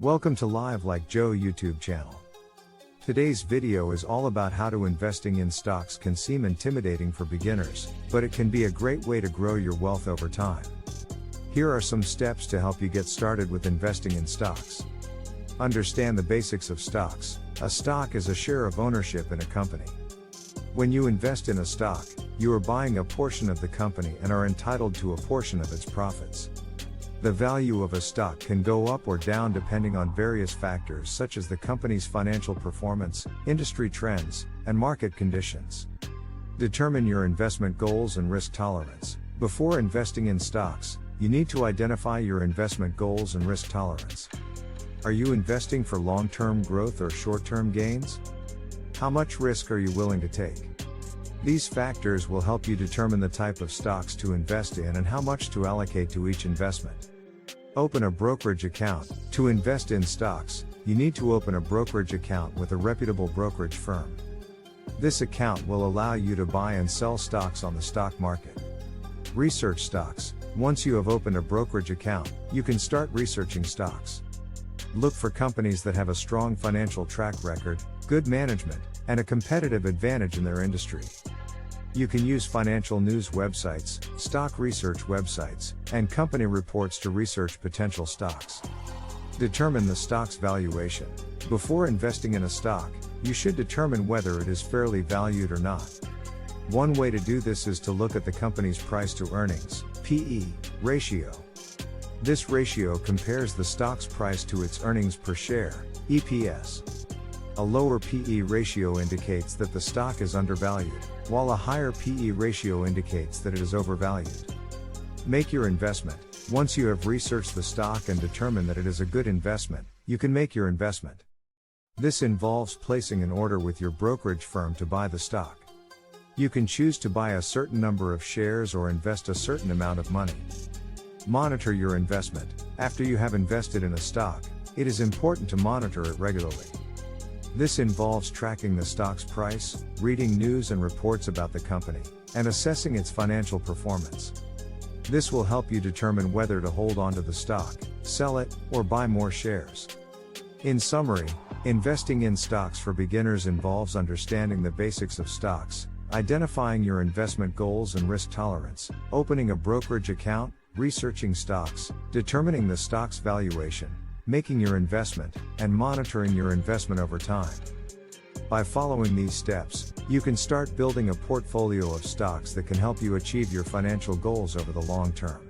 Welcome to Live Like Joe YouTube channel. Today's video is all about how to investing in stocks can seem intimidating for beginners, but it can be a great way to grow your wealth over time. Here are some steps to help you get started with investing in stocks. Understand the basics of stocks. A stock is a share of ownership in a company. When you invest in a stock, you are buying a portion of the company and are entitled to a portion of its profits. The value of a stock can go up or down depending on various factors such as the company's financial performance, industry trends, and market conditions. Determine your investment goals and risk tolerance. Before investing in stocks, you need to identify your investment goals and risk tolerance. Are you investing for long-term growth or short-term gains? How much risk are you willing to take? These factors will help you determine the type of stocks to invest in and how much to allocate to each investment. Open a brokerage account. To invest in stocks, you need to open a brokerage account with a reputable brokerage firm. This account will allow you to buy and sell stocks on the stock market. Research stocks. Once you have opened a brokerage account, you can start researching stocks. Look for companies that have a strong financial track record, good management, and a competitive advantage in their industry. You can use financial news websites, stock research websites, and company reports to research potential stocks. Determine the stock's valuation. Before investing in a stock, you should determine whether it is fairly valued or not. One way to do this is to look at the company's price to earnings (PE) ratio. This ratio compares the stock's price to its earnings per share (EPS). A lower PE ratio indicates that the stock is undervalued, while a higher PE ratio indicates that it is overvalued. Make your investment. Once you have researched the stock and determined that it is a good investment, you can make your investment. This involves placing an order with your brokerage firm to buy the stock. You can choose to buy a certain number of shares or invest a certain amount of money. Monitor your investment. After you have invested in a stock, it is important to monitor it regularly. This involves tracking the stock's price, reading news and reports about the company, and assessing its financial performance. This will help you determine whether to hold on to the stock, sell it, or buy more shares. In summary, investing in stocks for beginners involves understanding the basics of stocks, identifying your investment goals and risk tolerance, opening a brokerage account, researching stocks, determining the stock's valuation, making your investment, and monitoring your investment over time. By following these steps, you can start building a portfolio of stocks that can help you achieve your financial goals over the long term.